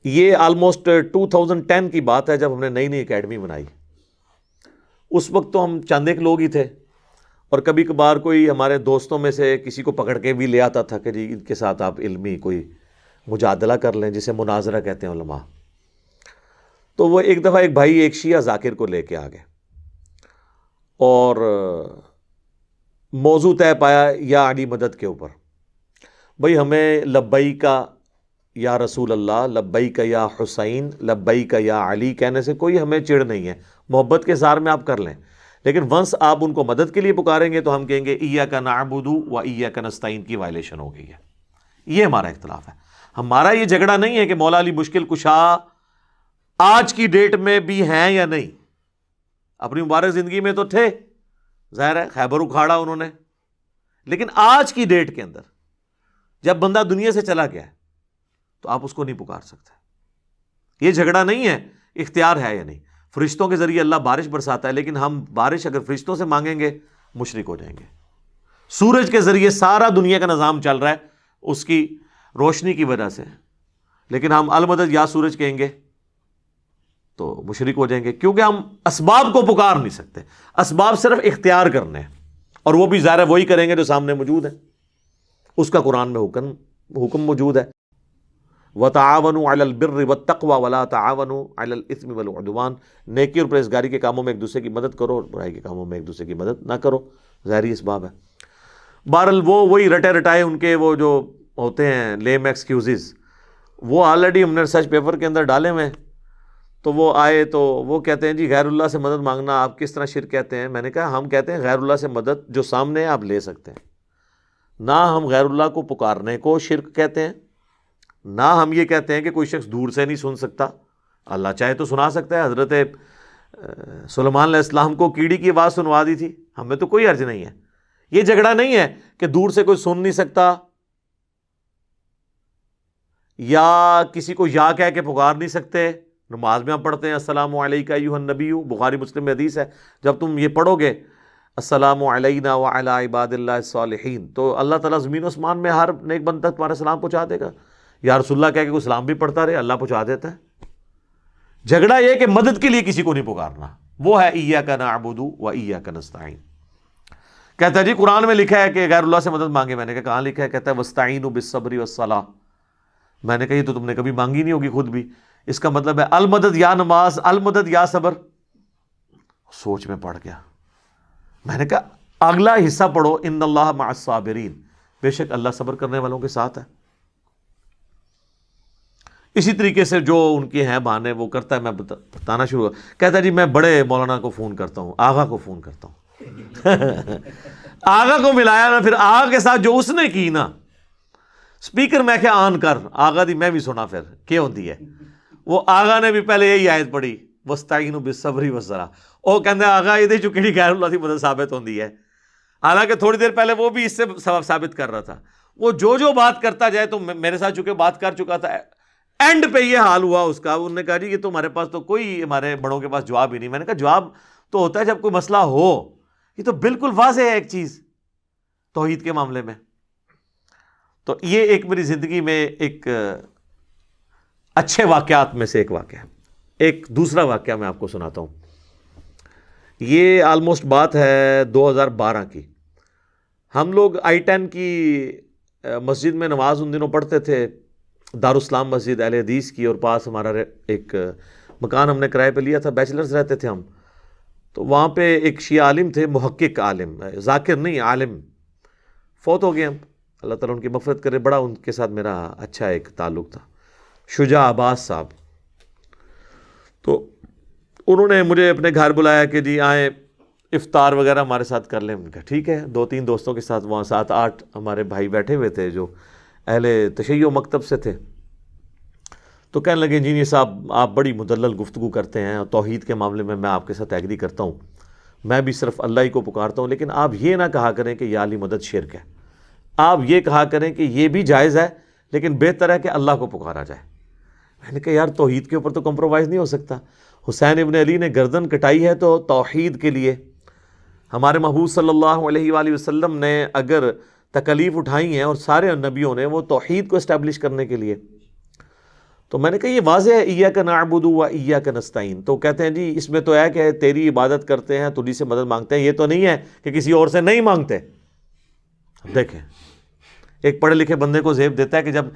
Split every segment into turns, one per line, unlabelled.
یہ آلموسٹ 2010 کی بات ہے جب ہم نے نئی نئی اکیڈمی بنائی. اس وقت تو ہم چند ایک لوگ ہی تھے، اور کبھی کبھار کوئی ہمارے دوستوں میں سے کسی کو پکڑ کے بھی لے آتا تھا کہ جی ان کے ساتھ آپ علمی کوئی مجادلہ کر لیں، جسے مناظرہ کہتے ہیں علماء. تو وہ ایک دفعہ ایک بھائی ایک شیعہ ذاکر کو لے کے آ گئے اور موضوع طے پایا یا علی مدد کے اوپر. بھئی ہمیں لبیک یا رسول اللہ، لبیک یا حسین، لبیک یا علی کہنے سے کوئی ہمیں چڑ نہیں ہے، محبت کے اظہار میں آپ کر لیں، لیکن ونس آپ ان کو مدد کے لیے پکاریں گے تو ہم کہیں گے ایاک نعبد و ایاک نستعین کی وائلیشن ہو گئی ہے. یہ ہمارا اختلاف ہے. ہمارا یہ جھگڑا نہیں ہے کہ مولا علی مشکل کشا آج کی ڈیٹ میں بھی ہیں یا نہیں. اپنی مبارک زندگی میں تو تھے، ظاہر ہے خیبر اکھاڑا انہوں نے، لیکن آج کی ڈیٹ کے اندر جب بندہ دنیا سے چلا گیا ہے تو آپ اس کو نہیں پکار سکتے. یہ جھگڑا نہیں ہے اختیار ہے یا نہیں. فرشتوں کے ذریعے اللہ بارش برساتا ہے، لیکن ہم بارش اگر فرشتوں سے مانگیں گے مشرک ہو جائیں گے. سورج کے ذریعے سارا دنیا کا نظام چل رہا ہے اس کی روشنی کی وجہ سے، لیکن ہم المدد یا سورج کہیں گے تو مشرک ہو جائیں گے، کیونکہ ہم اسباب کو پکار نہیں سکتے. اسباب صرف اختیار کرنے ہیں، اور وہ بھی ظاہر ہے وہی کریں گے جو سامنے موجود ہے. اس کا قرآن میں حکم موجود ہے، وَتَعَاوَنُوا عَلَى الْبِرِّ وَالتَّقْوَى وَلَا تَعَاوَنُوا عَلَى الْإِثْمِ وَالْعُدْوَانِ. نیکی اور پرہیزگاری کے کاموں میں ایک دوسرے کی مدد کرو اور برائی کے کاموں میں ایک دوسرے کی مدد نہ کرو. ظاہری اسباب ہے. بہرحال وہی رٹے رٹائے ان کے وہ جو ہوتے ہیں لیم ایکسکیوزز، وہ آلریڈی ہم نے ریسرچ پیپر کے اندر ڈالے ہوئے ہیں. تو وہ آئے تو وہ کہتے ہیں جی غیر اللہ سے مدد مانگنا آپ کس طرح شرک کہتے ہیں. میں نے کہا ہم کہتے ہیں غیر اللہ سے مدد جو سامنے ہے آپ لے سکتے ہیں، نہ ہم غیر اللہ کو پکارنے کو شرک کہتے ہیں، نہ ہم یہ کہتے ہیں کہ کوئی شخص دور سے نہیں سن سکتا، اللہ چاہے تو سنا سکتا ہے. حضرت سلیمان علیہ السلام کو کیڑی کی آواز سنوا دی تھی، ہمیں تو کوئی حرج نہیں ہے. یہ جھگڑا نہیں ہے کہ دور سے کوئی سن نہیں سکتا یا کسی کو یا کہہ کے پکار نہیں سکتے. نماز میں ہم پڑھتے ہیں السلام علیکہ ایھا النبی، بخاری مسلم میں حدیث ہے. جب تم یہ پڑھو گے السلام علینا وعلی عباد اللہ الصالحین، تو اللہ تعالیٰ زمین و اسمان میں ہر نیک بندہ تک تمہارا سلام پہنچا دے گا. یا رسول اللہ کہہ کے کوئی سلام بھی پڑھتا رہے، اللہ پہنچا دیتا ہے. جھگڑا یہ کہ مدد کے لیے کسی کو نہیں پکارنا، وہ ہے ایاک نعبد و ایاک نستعین. کہتا ہے جی قرآن میں لکھا ہے کہ غیر اللہ سے مدد مانگے. میں نے کہا کہاں لکھا ہے؟ کہتا ہے واستعینوا بالصبر والصلاۃ. میں نے کہا یہ تو تم نے کبھی مانگی نہیں ہوگی خود بھی. اس کا مطلب ہے المدد یا نماز، المدد یا صبر. سوچ میں پڑ گیا. میں نے کہا اگلا حصہ پڑھو، ان اللہ مع الصابرین، بے شک اللہ صبر کرنے والوں کے ساتھ ہے. اسی طریقے سے جو ان کے ہیں بہانے وہ کرتا ہے. میں بتانا شروع ہوا، کہتا ہے جی میں بڑے مولانا کو فون کرتا ہوں، آغا کو فون کرتا ہوں. آغا کو ملایا نا، پھر آغا کے ساتھ جو اس نے کی نا سپیکر میں کیا آن کر آغا دی میں بھی سنا پھر کیا ہوتی ہے. وہ آغا نے بھی پہلے یہی آیت پڑھی واستعینوا بالصبر والصلاۃ. وہ کہتے ہیں آغا یہ جو کہڑی غیر اللہ کی مدد ثابت ہوتی ہے، حالانکہ تھوڑی دیر پہلے وہ بھی اس سے سبب ثابت کر رہا تھا. وہ جو بات کرتا جائے تو میرے ساتھ چونکہ بات کر چکا تھا، اینڈ پہ یہ حال ہوا اس کا. انہوں نے کہا جی یہ تو ہمارے پاس تو کوئی ہمارے بڑوں کے پاس جواب ہی نہیں. میں نے کہا جواب تو ہوتا ہے جب کوئی مسئلہ ہو. یہ تو بالکل واضح ہے ایک چیز توحید کے معاملے میں. تو یہ ایک میری زندگی میں ایک اچھے واقعات میں سے ایک واقعہ ہے. ایک دوسرا واقعہ میں آپ کو سناتا ہوں. یہ آلموسٹ بات ہے 2012 کی. ہم لوگ I-10 کی مسجد میں نماز ان دنوں پڑھتے تھے، دارالاسلام مسجد اہل حدیث کی، اور پاس ہمارا ایک مکان ہم نے کرائے پہ لیا تھا، بیچلرز رہتے تھے ہم. تو وہاں پہ ایک شیعہ عالم تھے، محقق عالم، ذاکر نہیں عالم، فوت ہو گئے ہم، اللہ تعالیٰ ان کی مغفرت کرے. بڑا ان کے ساتھ میرا اچھا ایک تعلق تھا، شجاع عباس صاحب. تو انہوں نے مجھے اپنے گھر بلایا کہ جی آئیں افطار وغیرہ ہمارے ساتھ کر لیں. کہا ٹھیک ہے. 2-3 دوستوں کے ساتھ وہاں 7-8 ہمارے بھائی بیٹھے ہوئے تھے جو اہل تشیع مکتب سے تھے. تو کہنے لگے انجینئر صاحب آپ بڑی مدلل گفتگو کرتے ہیں، اور توحید کے معاملے میں آپ کے ساتھ ایگری کرتا ہوں، میں بھی صرف اللہ ہی کو پکارتا ہوں، لیکن آپ یہ نہ کہا کریں کہ یا علی مدد شرک ہے. آپ یہ کہا کریں کہ یہ بھی جائز ہے لیکن بہتر ہے کہ اللہ کو پکارا جائے. میں نے کہا یار توحید کے اوپر تو کمپرومائز نہیں ہو سکتا. حسین ابن علی نے گردن کٹائی ہے تو توحید کے لیے. ہمارے محبوب صلی اللہ علیہ وآلہ وسلم نے اگر تکلیف اٹھائی ہیں، اور سارے نبیوں نے، وہ توحید کو اسٹیبلش کرنے کے لیے. تو میں نے کہا یہ واضح ہے ایاک نعبد و ایاک نستعین، تو کہتے ہیں جی اس میں تو ہے کہ تیری عبادت کرتے ہیں، تجھی سے مدد مانگتے ہیں، یہ تو نہیں ہے کہ کسی اور سے نہیں مانگتے۔ دیکھیں ایک پڑھے لکھے بندے کو زیب دیتا ہے کہ جب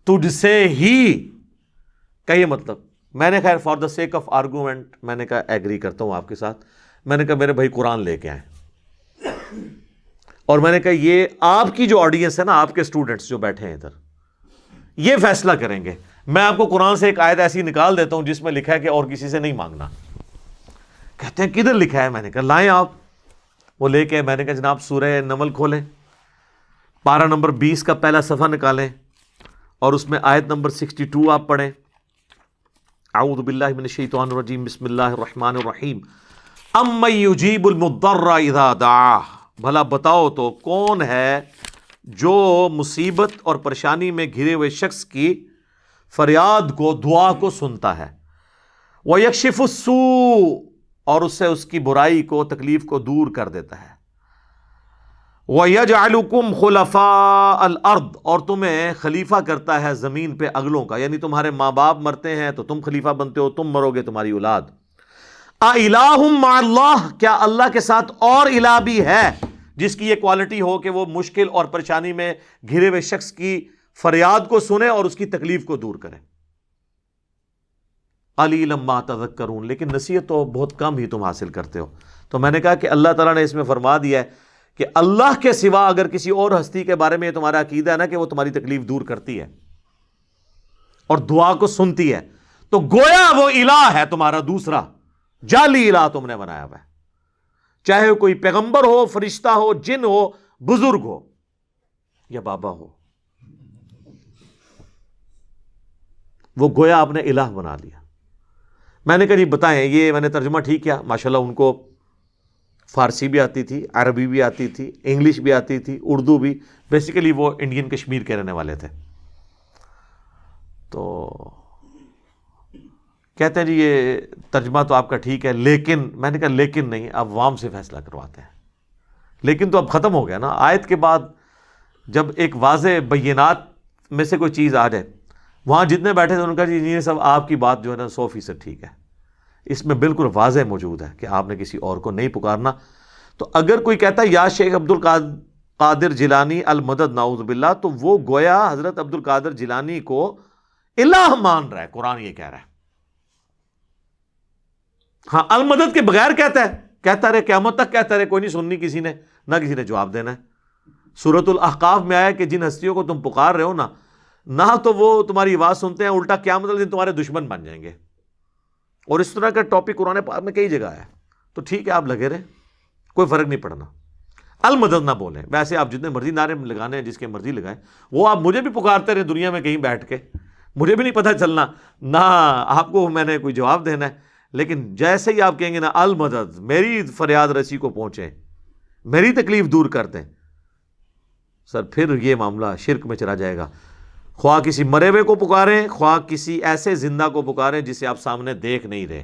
تجھ سے ہی کا یہ مطلب، میں نے خیر for the sake of argument میں نے کہا ایگری کرتا ہوں آپ کے ساتھ، میں نے کہا میرے بھائی قرآن لے کے آئیں، اور میں نے کہا یہ آپ کی جو آڈینس ہے نا، آپ کے اسٹوڈنٹس جو بیٹھے ہیں ادھر، یہ فیصلہ کریں گے، میں آپ کو قرآن سے ایک آیت ایسی نکال دیتا ہوں جس میں لکھا ہے کہ اور کسی سے نہیں مانگنا۔ کہتے ہیں کدھر لکھا ہے؟ میں نے کہا لائیں آپ، وہ لے کے میں نے کہا جناب سورہ نمل کھولیں، پارہ نمبر 20 کا پہلا صفحہ نکالیں اور اس میں آیت نمبر 62 آپ پڑھیں۔ اعوذ باللہ من الشیطان الرجیم، بسم اللہ الرحمن الرحیم، امن یجیب المضطر اذا دعاہ، بھلا بتاؤ تو کون ہے جو مصیبت اور پریشانی میں گھرے ہوئے شخص کی فریاد کو، دعا کو سنتا ہے، وَيَكْشِفُ السُّوءَ، اور اس سے اس کی برائی کو، تکلیف کو دور کر دیتا ہے، وَيَجْعَلُكُمْ خُلَفَاءَ الْأَرْضِ، اور تمہیں خلیفہ کرتا ہے زمین پہ اگلوں کا، یعنی تمہارے ماں باپ مرتے ہیں تو تم خلیفہ بنتے ہو، تم مرو گے تمہاری اولاد۔ اِلَٰهٌ مَّعَ اللَّهِ، کیا اللہ کے ساتھ اور الہ بھی ہے جس کی یہ کوالٹی ہو کہ وہ مشکل اور پریشانی میں گھرے ہوئے شخص کی فریاد کو سنے اور اس کی تکلیف کو دور کرے؟ قَلِيلًا مَّا تَذَكَّرُونَ، لیکن نصیحت تو بہت کم ہی تم حاصل کرتے ہو۔ تو میں نے کہا کہ اللہ تعالیٰ نے اس میں فرما دیا ہے کہ اللہ کے سوا اگر کسی اور ہستی کے بارے میں یہ تمہارا عقیدہ ہے نا کہ وہ تمہاری تکلیف دور کرتی ہے اور دعا کو سنتی ہے، تو گویا وہ الہ ہے تمہارا دوسرا جعلی الہ تم نے بنایا ہوا ہے، چاہے وہ کوئی پیغمبر ہو، فرشتہ ہو، جن ہو، بزرگ ہو یا بابا ہو، وہ گویا آپ نے الہ بنا لیا۔ میں نے کہا جی بتائیں یہ میں نے ترجمہ ٹھیک کیا؟ ماشاءاللہ ان کو فارسی بھی آتی تھی، عربی بھی آتی تھی، انگلش بھی آتی تھی، اردو بھی، بیسیکلی وہ انڈین کشمیر کے رہنے والے تھے۔ تو کہتے ہیں جی یہ ترجمہ تو آپ کا ٹھیک ہے، لیکن میں نے کہا لیکن نہیں، آپ عوام سے فیصلہ کرواتے ہیں۔ لیکن تو اب ختم ہو گیا نا، آیت کے بعد جب ایک واضح بینات میں سے کوئی چیز آ جائے، وہاں جتنے بیٹھے تھے ان کا جی یہ سب آپ کی بات جو ہے نا 100% ٹھیک ہے، اس میں بالکل واضح موجود ہے کہ آپ نے کسی اور کو نہیں پکارنا۔ تو اگر کوئی کہتا ہے یا شیخ عبد القادر جیلانی المدد نعوذ باللہ، تو وہ گویا حضرت عبد القادر جیلانی کو الہ مان رہا ہے، قرآن یہ کہہ رہا ہے۔ ہاں المدد کے بغیر کہتا رہے قیامت تک کہتا رہے، کوئی نہیں سننی کسی نے، نہ کسی نے جواب دینا ہے۔ سورۃ الاحقاف میں آیا کہ جن ہستیوں کو تم پکار رہے ہو نا، نہ تو وہ تمہاری آواز سنتے ہیں، الٹا قیامت والے دن تمہارے دشمن بن جائیں گے۔ اور اس طرح کا ٹاپک قرآن پاک میں کئی جگہ ہے۔ تو ٹھیک ہے آپ لگے رہے، کوئی فرق نہیں پڑنا، المدد نہ بولیں، ویسے آپ جتنے مرضی نعرے لگانے ہیں، جس کے مرضی لگائیں، وہ آپ مجھے بھی پکارتے رہے دنیا میں کہیں بیٹھ کے، مجھے بھی نہیں پتہ چلنا، نہ آپ کو میں نے کوئی جواب دینا ہے۔ لیکن جیسے ہی آپ کہیں گے نا المدد، میری فریاد رسی کو پہنچیں، میری تکلیف دور کر دیں، سر پھر یہ معاملہ شرک میں چلا جائے گا۔ خواہ کسی مرے ہوئے کو پکاریں، خواہ کسی ایسے زندہ کو پکاریں جسے آپ سامنے دیکھ نہیں رہے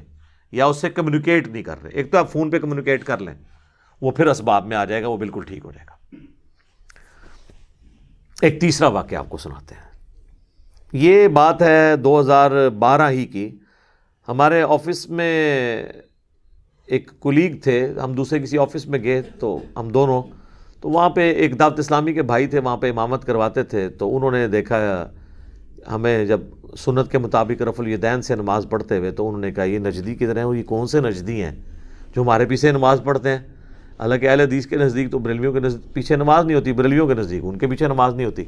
یا اس سے کمیونیکیٹ نہیں کر رہے۔ ایک تو آپ فون پہ کمیونیکیٹ کر لیں، وہ پھر اسباب میں آ جائے گا، وہ بالکل ٹھیک ہو جائے گا۔ ایک تیسرا واقعہ آپ کو سناتے ہیں، یہ بات ہے 2012 ہی کی۔ ہمارے آفس میں ایک کولیگ تھے، ہم دوسرے کسی آفس میں گئے تو ہم دونوں، تو وہاں پہ ایک دعوت اسلامی کے بھائی تھے، وہاں پہ امامت کرواتے تھے، تو انہوں نے دیکھا ہمیں جب سنت کے مطابق رفع الیدین سے نماز پڑھتے ہوئے، تو انہوں نے کہا یہ نجدی کی طرح یہ کون سے نجدی ہیں جو ہمارے پیچھے نماز پڑھتے ہیں؟ حالانکہ اہل حدیث کے نزدیک تو بریلویوں کے پیچھے نماز نہیں ہوتی، بریلویوں کے نزدیک ان کے پیچھے نماز نہیں ہوتی۔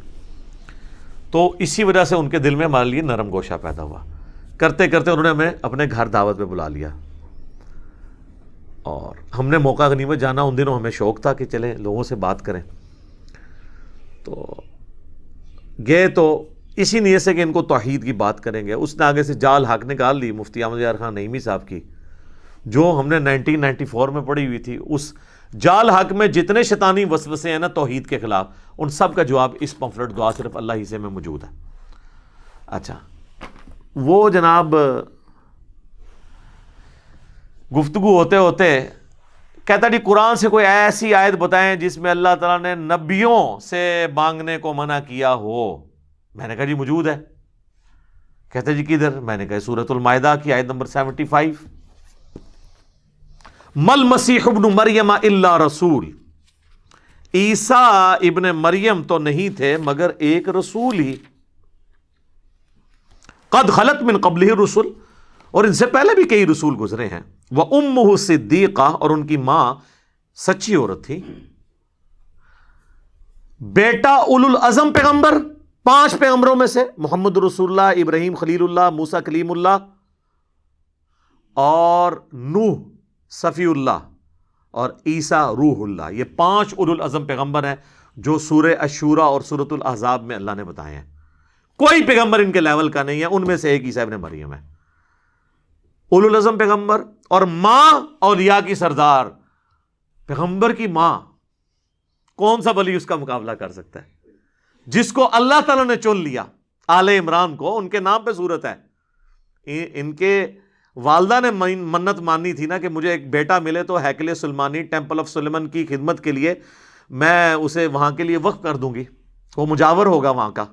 تو اسی وجہ سے ان کے دل میں ہمارے لیے نرم گوشہ پیدا ہوا، کرتے کرتے انہوں نے ہمیں اپنے گھر دعوت پہ بلا لیا، اور ہم نے موقع غنیمت جانا، ان دنوں ہمیں شوق تھا کہ چلیں لوگوں سے بات کریں، تو گئے تو اسی نیت سے کہ ان کو توحید کی بات کریں گے۔ اس نے آگے سے جال حق نکال لی مفتی احمد یار خان نعیمی صاحب کی، جو ہم نے 1994 میں پڑھی ہوئی تھی۔ اس جال حق میں جتنے شیطانی وسوسے ہیں نا توحید کے خلاف، ان سب کا جواب اس پمفلٹ دعا صرف اللہ ہی سے میں موجود ہے۔ اچھا، وہ جناب گفتگو ہوتے ہوتے کہتا جی قرآن سے کوئی ایسی آیت بتائیں جس میں اللہ تعالیٰ نے نبیوں سے مانگنے کو منع کیا ہو۔ میں نے کہا جی موجود ہے، کہتے جی کدھر؟ میں نے کہا سورۃ المائدہ کی آیت نمبر 75، مل مسیح ابن مریم الا رسول، عیسیٰ ابن مریم تو نہیں تھے مگر ایک رسول ہی، قد خلت من قبلہ الرسل، اور ان سے پہلے بھی کئی رسول گزرے ہیں، وامہ صدیقہ، اور ان کی ماں سچی عورت تھی، بیٹا اولو العزم پیغمبر، 5 پیغمبروں میں سے محمد رسول اللہ، ابراہیم خلیل اللہ، موسیٰ کلیم اللہ، اور نوح صفی اللہ، اور عیسیٰ روح اللہ۔ یہ 5 اولو العزم پیغمبر ہیں جو سورہ الشورى اور سورۃ الاحزاب میں اللہ نے بتائے ہیں۔ کوئی پیغمبر ان کے لیول کا نہیں ہے، ان میں سے ایک عیسیٰ ابن مریم ہے۔ اولو العزم پیغمبر، اور ماں اولیاء کی سردار، پیغمبر کی ماں، کون سا ولی اس کا مقابلہ کر سکتا ہے؟ جس کو اللہ تعالیٰ نے چن لیا، آل عمران کو، ان کے نام پہ صورت ہے۔ ان کے والدہ نے منت مانی تھی نا کہ مجھے ایک بیٹا ملے تو ہیکل سلیمانی، ٹیمپل آف سلیمان کی خدمت کے لیے میں اسے وہاں کے لیے وقف کر دوں گی، وہ مجاور ہوگا وہاں کا،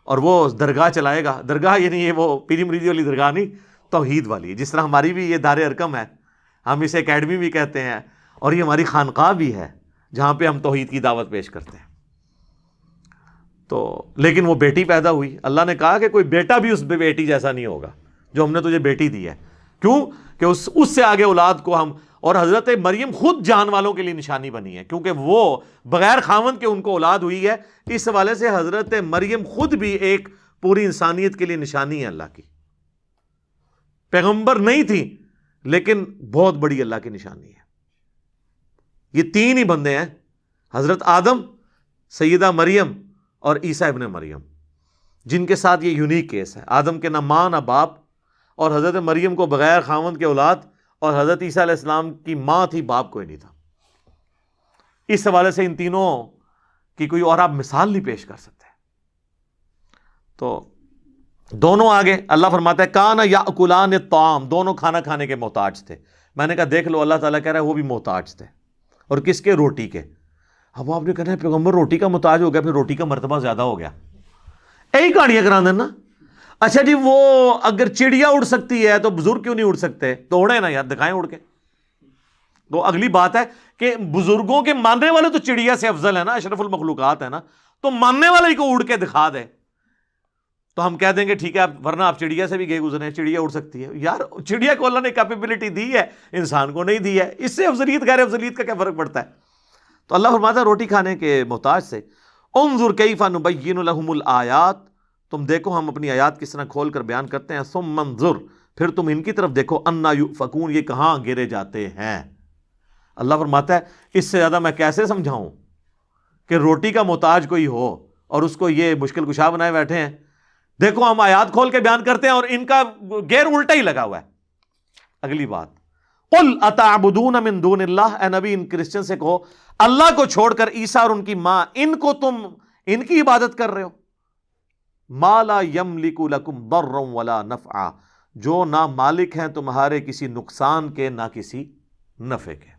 اور وہ درگاہ چلائے گا۔ درگاہ یعنی یہ وہ پیری مریدی والی درگاہ نہیں، توحید والی ہے، جس طرح ہماری بھی یہ دار ارکم ہے، ہم اسے اکیڈمی بھی کہتے ہیں، اور یہ ہماری خانقاہ بھی ہے جہاں پہ ہم توحید کی دعوت پیش کرتے ہیں۔ تو لیکن وہ بیٹی پیدا ہوئی، اللہ نے کہا کہ کوئی بیٹا بھی اس بیٹی جیسا نہیں ہوگا جو ہم نے تجھے بیٹی دی ہے، کیوں کہ اس سے آگے اولاد کو ہم، اور حضرت مریم خود جہان والوں کے لیے نشانی بنی ہے، کیونکہ وہ بغیر خاوند کے ان کو اولاد ہوئی ہے، اس حوالے سے حضرت مریم خود بھی ایک پوری انسانیت کے لیے نشانی ہے اللہ کی۔ پیغمبر نہیں تھی لیکن بہت بڑی اللہ کی نشانی ہے۔ یہ 3 ہی بندے ہیں، حضرت آدم، سیدہ مریم اور عیسیٰ ابن مریم، جن کے ساتھ یہ یونیک کیس ہے۔ آدم کے نہ ماں نہ باپ، اور حضرت مریم کو بغیر خاوند کے اولاد، اور حضرت عیسیٰ علیہ السلام کی ماں تھی، باپ کوئی نہیں تھا۔ اس حوالے سے ان تینوں کی کوئی اور آپ مثال نہیں پیش کر سکتے۔ تو دونوں آگے اللہ فرماتا ہے کان یاکلان الطعام، دونوں کھانا کھانے کے محتاج تھے۔ میں نے کہا دیکھ لو، اللہ تعالیٰ کہہ رہا ہے وہ بھی محتاج تھے، اور کس کے؟ روٹی کے۔ اب آپ نے کہنا ہے پیغمبر روٹی کا محتاج ہو گیا، پھر روٹی کا مرتبہ زیادہ ہو گیا، یہی کہانیاں کرا دینا۔ اچھا جی، وہ اگر چڑیا اڑ سکتی ہے تو بزرگ کیوں نہیں اڑ سکتے؟ تو اڑے نا یار، دکھائیں اڑ کے۔ تو اگلی بات ہے کہ بزرگوں کے ماننے والے تو چڑیا سے افضل ہے نا، اشرف المخلوقات ہے نا، تو ماننے والے کو اڑ کے دکھا دے تو ہم کہہ دیں گے ٹھیک ہے، ورنہ آپ چڑیا سے بھی گئے گزرے ہیں، چڑیا اڑ سکتی ہے۔ یار چڑیا کو اللہ نے کیپیبلٹی دی ہے، انسان کو نہیں دی ہے، اس سے افضلیت غیر افضلیت کا کیا فرق پڑتا ہے؟ تو اللہ فرماتا ہے روٹی کھانے کے محتاج سے۔ انظر کیف نبین لہم الآیات، تم دیکھو ہم اپنی آیات کس طرح کھول کر بیان کرتے ہیں۔ ثم انظر، پھر تم ان کی طرف دیکھو، انا یؤفکون، یہ کہاں گرے جاتے ہیں۔ اللہ فرماتا ہے اس سے زیادہ میں کیسے سمجھاؤں کہ روٹی کا محتاج کوئی ہو اور اس کو یہ مشکل کشا بنائے بیٹھے ہیں۔ دیکھو ہم آیات کھول کے بیان کرتے ہیں اور ان کا گیر الٹا ہی لگا ہوا ہے۔ اگلی بات، قل اتعبدون من دون اللہ، اے نبی ان کرسچن سے کہو اللہ کو چھوڑ کر عیسیٰ اور ان کی ماں، ان کو تم ان کی عبادت کر رہے ہو۔ ما لا یملک لکم ضرا ولا نفعا، جو نہ مالک ہیں تمہارے کسی نقصان کے نہ کسی نفع کے۔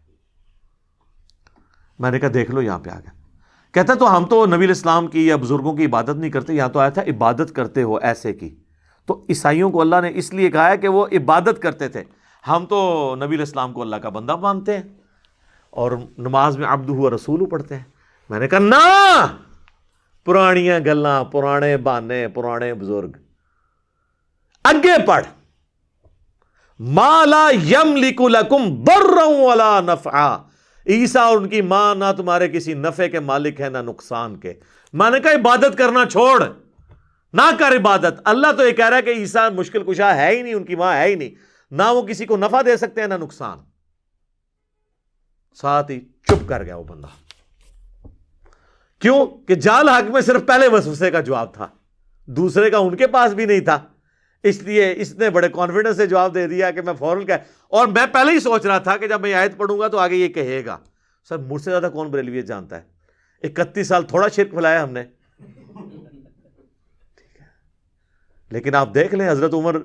میں نے کہا دیکھ لو یہاں پہ آ گیا، کہتا تو ہم تو نبی الاسلام کی یا بزرگوں کی عبادت نہیں کرتے، یہاں تو آیا تھا عبادت کرتے ہو ایسے کی۔ تو عیسائیوں کو اللہ نے اس لیے کہا ہے کہ وہ عبادت کرتے تھے، ہم تو نبی الاسلام کو اللہ کا بندہ مانتے ہیں اور نماز میں عبدہ و رسولہ پڑھتے ہیں۔ میں نے کہا نا، پرانیاں گلاں، پرانے بہانے، پرانے بزرگ، اگے پڑھ، ما لا یملک لکم ضرا ولا نفعا، عیسیٰ اور ان کی ماں نہ تمہارے کسی نفع کے مالک ہے نہ نقصان کے۔ میں نے کہا عبادت کرنا چھوڑ، نہ کر عبادت۔ اللہ تو یہ کہہ رہا ہے کہ عیسیٰ مشکل کشا ہے ہی نہیں، ان کی ماں ہے ہی نہیں، نہ وہ کسی کو نفع دے سکتے ہیں نہ نقصان۔ ساتھ ہی چپ کر گیا وہ بندہ، کیوں کہ جال حق میں صرف پہلے وسوسے کا جواب تھا، دوسرے کا ان کے پاس بھی نہیں تھا، اس لیے اس نے بڑے کانفیڈنس سے جواب دے دیا کہ میں فوراً کہا، اور میں پہلے ہی سوچ رہا تھا کہ جب میں آیت پڑھوں گا تو آگے یہ کہے گا۔ سر مجھ سے زیادہ کون بریلویت جانتا ہے؟ 31 سال تھوڑا شرک پھیلایا ہم نے، ٹھیک ہے، لیکن آپ دیکھ لیں حضرت عمر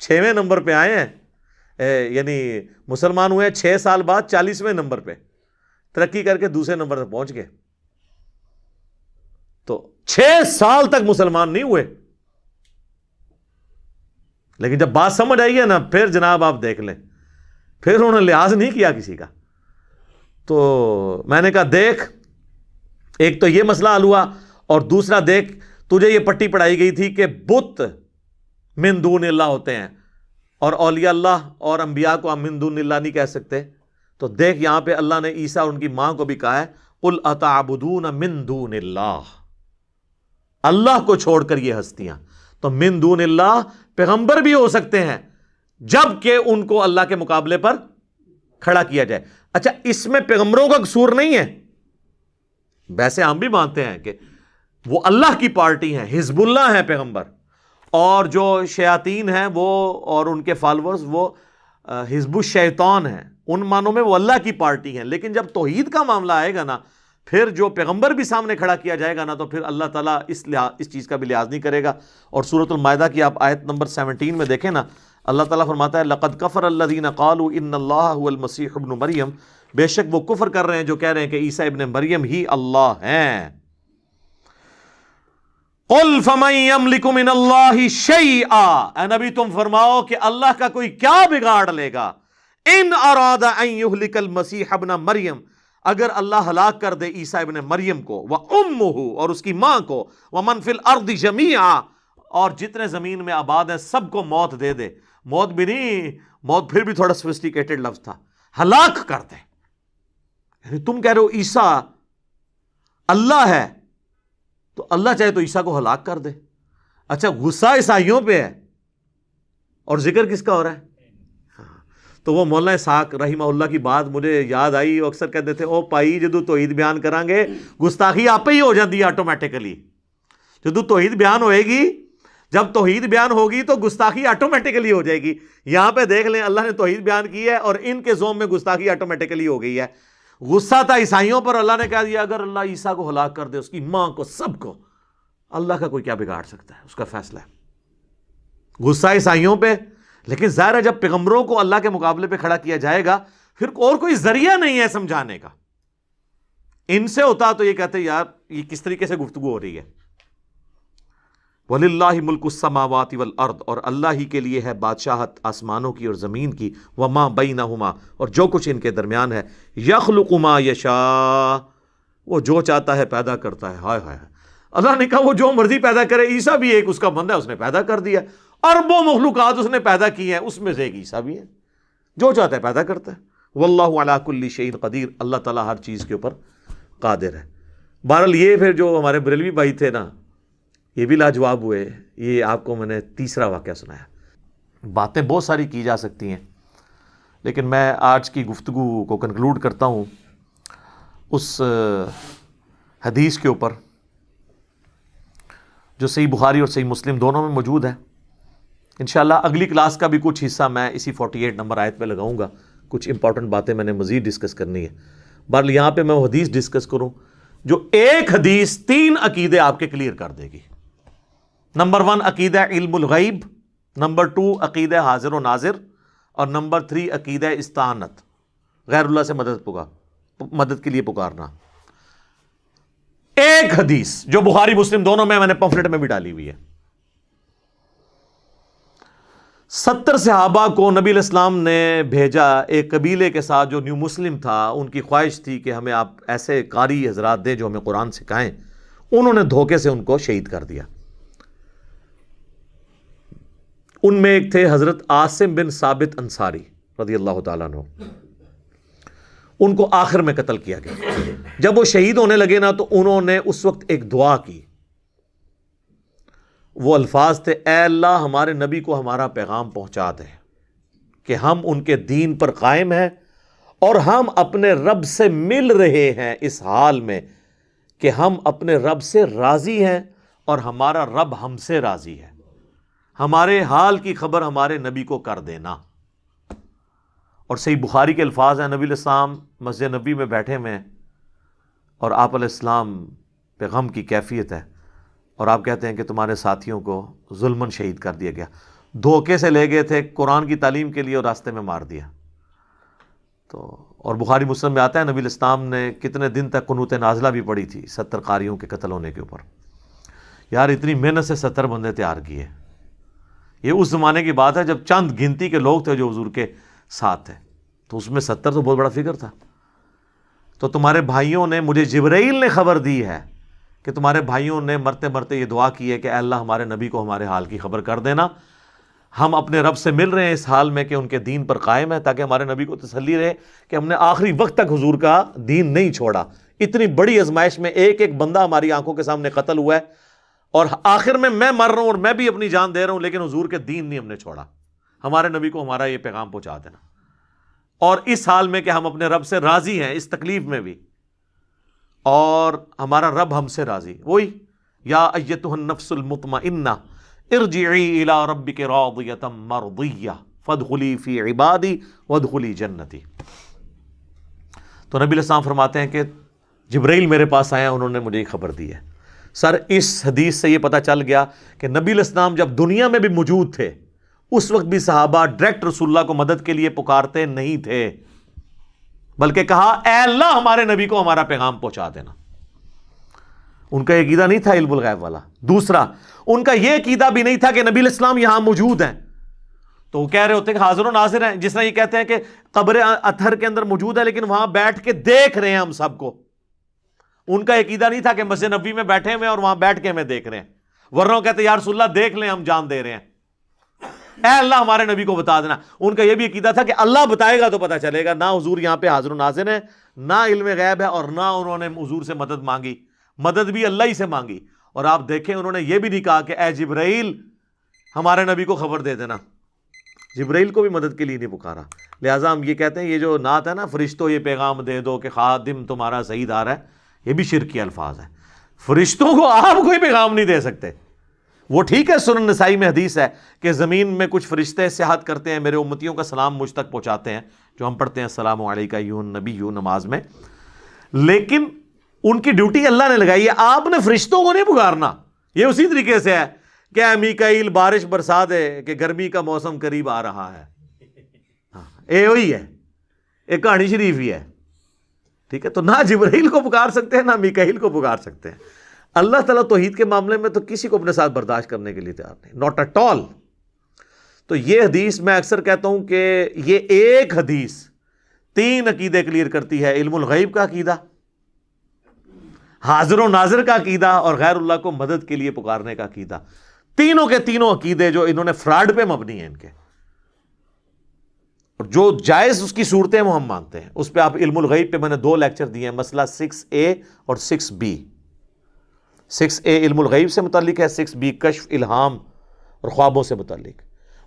6ویں نمبر پہ آئے ہیں، یعنی مسلمان ہوئے 6 سال بعد 40ویں نمبر پہ ترقی کر کے دوسرے نمبر تک پہنچ گئے۔ تو 6 سال تک مسلمان نہیں ہوئے، لیکن جب بات سمجھ آئی ہے نا پھر جناب آپ دیکھ لیں، پھر انہوں نے لحاظ نہیں کیا کسی کا۔ تو میں نے کہا دیکھ، ایک تو یہ مسئلہ حل ہوا، اور دوسرا دیکھ تجھے یہ پٹی پڑھائی گئی تھی کہ بت من دون اللہ ہوتے ہیں، اور اولیاء اللہ اور انبیاء کو ہم من دون اللہ نہیں کہہ سکتے۔ تو دیکھ یہاں پہ اللہ نے عیسیٰ اور ان کی ماں کو بھی کہا ہے قل اتعبدون من دون اللہ، اللہ کو چھوڑ کر یہ ہستیاں۔ تو من دون اللہ پیغمبر بھی ہو سکتے ہیں جب کہ ان کو اللہ کے مقابلے پر کھڑا کیا جائے۔ اچھا، اس میں پیغمبروں کا قصور نہیں ہے، ویسے ہم بھی مانتے ہیں کہ وہ اللہ کی پارٹی ہیں، حزب اللہ ہیں پیغمبر، اور جو شیاطین ہیں وہ اور ان کے فالورز وہ حزب الشیطان ہیں، ان معنوں میں وہ اللہ کی پارٹی ہیں۔ لیکن جب توحید کا معاملہ آئے گا نا، پھر جو پیغمبر بھی سامنے کھڑا کیا جائے گا نا، تو پھر اللہ تعالیٰ اس چیز کا بھی لحاظ نہیں کرے گا۔ اور سورۃ المائدہ کی آپ آیت نمبر 17 میں دیکھیں نا، اللہ تعالیٰ فرماتا ہے لَقَدْ كَفَرَ الَّذِينَ قَالُوا إِنَّ اللَّهَ هُوَ الْمَسِيحُ ابْنُ مریم، بے شک وہ کفر کر رہے ہیں جو کہہ رہے ہیں کہ عیسیٰ ابن مریم ہی اللہ ہیں۔ قُلْ فَمَن يَمْلِكُ مِنَ اللَّهِ شَيْئًا، اے نبی تم فرماؤ کہ اللہ کا کوئی کیا بگاڑ لے گا، ان اراد ان یہلک المسیح ابن مریم، اگر اللہ ہلاک کر دے عیسیٰ ابن مریم کو، وامہ اور اس کی ماں کو، ومن فی الارض جمیعا اور جتنے زمین میں آباد ہیں سب کو موت دے دے۔ موت بھی نہیں، موت پھر بھی تھوڑا سوفسٹیکیٹڈ لفظ تھا، ہلاک کر دے۔ یعنی تم کہہ رہے ہو عیسیٰ اللہ ہے، تو اللہ چاہے تو عیسیٰ کو ہلاک کر دے۔ اچھا، غصہ عیسائیوں پہ ہے اور ذکر کس کا ہو رہا ہے؟ تو وہ مولانا اسحاق رحمہ اللہ کی بات مجھے یاد آئی، وہ اکثر کہتے تھے او پائی جدو توحید بیان کریں گے گستاخی آپ ہی ہو جاتی ہے آٹومیٹیکلی۔ جدو توحید بیان ہوئے گی، جب توحید بیان ہوگی تو گستاخی آٹومیٹیکلی ہو جائے گی۔ یہاں پہ دیکھ لیں اللہ نے توحید بیان کی ہے اور ان کے زوم میں گستاخی آٹومیٹیکلی ہو گئی ہے۔ غصہ تھا عیسائیوں پر، اللہ نے کہہ دیا اگر اللہ عیسیٰ کو ہلاک کر دے، اس کی ماں کو، سب کو، اللہ کا کوئی کیا بگاڑ سکتا ہے، اس کا فیصلہ ہے۔ غصہ عیسائیوں پہ، لیکن ظاہر ہے جب پیغمبروں کو اللہ کے مقابلے پہ کھڑا کیا جائے گا پھر اور کوئی ذریعہ نہیں ہے سمجھانے کا۔ ان سے ہوتا تو یہ کہتے یار یہ کس طریقے سے گفتگو ہو رہی ہے۔ وَلِلَّهِ مُلْكُ السَّمَاوَاتِ وَالْأَرْضِ، اور اللہ ہی کے لیے ہے بادشاہت آسمانوں کی اور زمین کی، وَمَا بَيْنَهُمَا اور جو کچھ ان کے درمیان ہے، يَخْلُقُ مَا يَشَاءُ وہ جو چاہتا ہے پیدا کرتا ہے۔ ہائے ہائے، اللہ نے کہا وہ جو مرضی پیدا کرے، عیسیٰ بھی ایک اس کا بندہ ہے، اس نے پیدا کر دیا، اربوں مخلوقات اس نے پیدا کی ہیں، اس میں سے ایک عیسیٰ بھی ہے، جو چاہتا ہے پیدا کرتا ہے۔ واللہ علی کل شیء قدیر، اللہ تعالیٰ ہر چیز کے اوپر قادر ہے۔ بہرحال یہ پھر جو ہمارے بریلوی بھائی تھے نا، یہ بھی لاجواب ہوئے۔ یہ آپ کو میں نے تیسرا واقعہ سنایا۔ باتیں بہت ساری کی جا سکتی ہیں، لیکن میں آج کی گفتگو کو کنکلوڈ کرتا ہوں اس حدیث کے اوپر جو صحیح بخاری اور صحیح مسلم دونوں میں موجود ہے۔ انشاءاللہ اگلی کلاس کا بھی کچھ حصہ میں اسی 48 نمبر آیت پہ لگاؤں گا، کچھ امپورٹنٹ باتیں میں نے مزید ڈسکس کرنی ہے۔ بہرحال یہاں پہ میں وہ حدیث ڈسکس کروں جو ایک حدیث 3 عقیدے آپ کے کلیئر کر دے گی۔ نمبر 1 عقیدہ علم الغیب، نمبر 2 عقیدہ حاضر و ناظر، اور نمبر 3 عقیدہ استعانت، غیر اللہ سے مدد کے لیے پکارنا۔ ایک حدیث جو بخاری مسلم دونوں میں نے پمفلٹ میں بھی ڈالی ہوئی ہے۔ 70 صحابہ کو نبی علیہ السلام نے بھیجا ایک قبیلے کے ساتھ جو نیو مسلم تھا، ان کی خواہش تھی کہ ہمیں آپ ایسے قاری حضرات دیں جو ہمیں قرآن سکھائیں۔ انہوں نے دھوکے سے ان کو شہید کر دیا۔ ان میں ایک تھے حضرت عاصم بن ثابت انصاری رضی اللہ تعالیٰ عنہ، ان کو آخر میں قتل کیا گیا۔ جب وہ شہید ہونے لگے نا تو انہوں نے اس وقت ایک دعا کی، وہ الفاظ تھے اے اللہ ہمارے نبی کو ہمارا پیغام پہنچا دے کہ ہم ان کے دین پر قائم ہیں اور ہم اپنے رب سے مل رہے ہیں اس حال میں کہ ہم اپنے رب سے راضی ہیں اور ہمارا رب ہم سے راضی ہے، ہمارے حال کی خبر ہمارے نبی کو کر دینا۔ اور صحیح بخاری کے الفاظ ہیں، نبی علیہ السلام مسجد نبی میں بیٹھے ہوئے ہیں اور آپ علیہ السلام پہ غم کی کیفیت ہے، اور آپ کہتے ہیں کہ تمہارے ساتھیوں کو ظلماً شہید کر دیا گیا، دھوکے سے لے گئے تھے قرآن کی تعلیم کے لیے اور راستے میں مار دیا۔ تو اور بخاری مسلم میں آتا ہے نبی علیہ السلام نے کتنے دن تک قنوت نازلہ بھی پڑھی تھی 70 قاریوں کے قتل ہونے کے اوپر۔ یار اتنی محنت سے 70 بندے تیار کیے، یہ اس زمانے کی بات ہے جب چند گنتی کے لوگ تھے جو حضور کے ساتھ تھے، تو اس میں 70 تو بہت بڑا فگر تھا۔ تو تمہارے بھائیوں نے، مجھے جبرائیل نے خبر دی ہے کہ تمہارے بھائیوں نے مرتے مرتے یہ دعا کی ہے کہ اے اللہ ہمارے نبی کو ہمارے حال کی خبر کر دینا، ہم اپنے رب سے مل رہے ہیں اس حال میں کہ ان کے دین پر قائم ہے، تاکہ ہمارے نبی کو تسلی رہے کہ ہم نے آخری وقت تک حضور کا دین نہیں چھوڑا۔ اتنی بڑی آزمائش میں ایک ایک بندہ ہماری آنکھوں کے سامنے قتل ہوا ہے، اور آخر میں مر رہا ہوں اور میں بھی اپنی جان دے رہا ہوں، لیکن حضور کے دین نہیں ہم نے چھوڑا، ہمارے نبی کو ہمارا یہ پیغام پہنچا دینا۔ اور اس حال میں کہ ہم اپنے رب سے راضی ہیں اس تکلیف میں بھی، اور ہمارا رب ہم سے راضی۔ وہی یا ایتھا النفس المطمئنہ ارجعی الی ربک راضیۃ مرضیہ فادخلی فی عبادی وادخلی جنتی۔ تو نبی علیہ السلام فرماتے ہیں کہ جبرائیل میرے پاس آیا، انہوں نے مجھے یہ خبر دی ہے۔ سر اس حدیث سے یہ پتہ چل گیا کہ نبی علیہ السلام جب دنیا میں بھی موجود تھے اس وقت بھی صحابہ ڈائریکٹ رسول اللہ کو مدد کے لیے پکارتے نہیں تھے، بلکہ کہا اے اللہ ہمارے نبی کو ہمارا پیغام پہنچا دینا۔ ان کا یہ عقیدہ نہیں تھا علم الغیب والا۔ دوسرا، ان کا یہ عقیدہ بھی نہیں تھا کہ نبی علیہ السلام یہاں موجود ہیں، تو وہ کہہ رہے ہوتے کہ حاضر و ناظر ہیں، جس طرح یہ کہتے ہیں کہ قبر اطہر کے اندر موجود ہے لیکن وہاں بیٹھ کے دیکھ رہے ہیں ہم سب کو۔ ان کا عقیدہ نہیں تھا کہ مسجد نبوی میں بیٹھے ہوئے اور وہاں بیٹھ کے ہمیں دیکھ رہے ہیں، ورنہ وہ کہتے یا رسول اللہ دیکھ لیں، ہم جان دے رہے ہیں، اے اللہ ہمارے نبی کو بتا دینا۔ ان کا یہ بھی عقیدہ تھا کہ اللہ بتائے گا تو پتہ چلے گا۔ نہ حضور یہاں پہ حاضر و ناظر ہیں، نہ علم غیب ہے، اور نہ انہوں نے حضور سے مدد مانگی، مدد بھی اللہ ہی سے مانگی۔ اور آپ دیکھیں انہوں نے یہ بھی نہیں کہا کہ اے جبرائیل ہمارے نبی کو خبر دے دینا، جبرائیل کو بھی مدد کے لیے نہیں پکارا۔ لہٰذا ہم یہ کہتے ہیں یہ جو نعت ہے نا، فرشتوں یہ پیغام دے دو کہ خادم تمہارا صحیح آ رہا ہے، یہ بھی شرک کے الفاظ ہیں۔ فرشتوں کو آپ کوئی پیغام نہیں دے سکتے۔ وہ ٹھیک ہے سنن نسائی میں حدیث ہے کہ زمین میں کچھ فرشتے سیاحت کرتے ہیں، میرے امتیوں کا سلام مجھ تک پہنچاتے ہیں، جو ہم پڑھتے ہیں السلام علیکہ ایھا النبی نماز میں، لیکن ان کی ڈیوٹی اللہ نے لگائی ہے، آپ نے فرشتوں کو نہیں پکارنا۔ یہ اسی طریقے سے ہے کہ اے میکائیل بارش برسا دے کہ گرمی کا موسم قریب آ رہا ہے، اے وہی ہے، ایک کہانی شریف ہی ہے، ٹھیک ہے۔ تو نہ جبرائیل کو پکار سکتے ہیں نہ میکائیل کو پکار سکتے ہیں۔ اللہ تعالیٰ توحید کے معاملے میں تو کسی کو اپنے ساتھ برداشت کرنے کے لیے تیار نہیں، ناٹ ایٹ آل۔ تو یہ حدیث میں اکثر کہتا ہوں کہ یہ ایک حدیث 3 عقیدے کلیئر کرتی ہے: علم الغیب کا عقیدہ، حاضر و ناظر کا عقیدہ، اور غیر اللہ کو مدد کے لیے پکارنے کا عقیدہ۔ تینوں کے تینوں عقیدے جو انہوں نے فراڈ پہ مبنی ہیں ان کے، اور جو جائز اس کی صورتیں وہ ہم مانتے ہیں۔ اس پہ آپ علم الغیب پہ میں نے 2 لیکچر دیے ہیں، مسئلہ 6A اور 6B۔ 6A علم الغیب سے متعلق ہے، 6B کشف الہام اور خوابوں سے متعلق،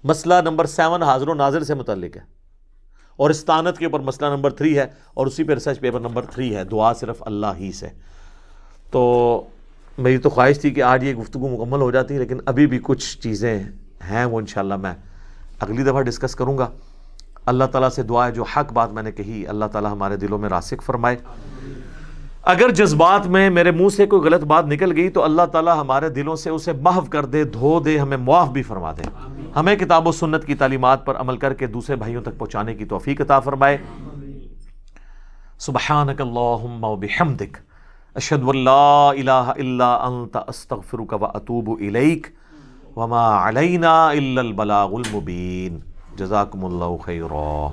مسئلہ نمبر 7 حاضر و ناظر سے متعلق ہے، اور استانت کے اوپر مسئلہ نمبر 3 ہے، اور اسی پہ ریسرچ پیپر نمبر 3 ہے، دعا صرف اللہ ہی سے۔ تو میری تو خواہش تھی کہ آج یہ گفتگو مکمل ہو جاتی، لیکن ابھی بھی کچھ چیزیں ہیں وہ انشاءاللہ میں اگلی دفعہ ڈسکس کروں گا۔ اللہ تعالیٰ سے دعا ہے جو حق بات میں نے کہی اللہ تعالیٰ ہمارے دلوں میں راسخ فرمائے۔ اگر جذبات میں میرے منہ سے کوئی غلط بات نکل گئی تو اللہ تعالیٰ ہمارے دلوں سے اسے محو کر دے، دھو دے، ہمیں معاف بھی فرما دے، ہمیں کتاب و سنت کی تعلیمات پر عمل کر کے دوسرے بھائیوں تک پہنچانے کی توفیق عطا فرمائے۔ سبحانک اللہم و بحمدک، اشہد ان لا الہ الا انت، استغفرک و اتوب الیک، وما علینا الا البلاغ المبین۔ جزاکم اللہ خیرا۔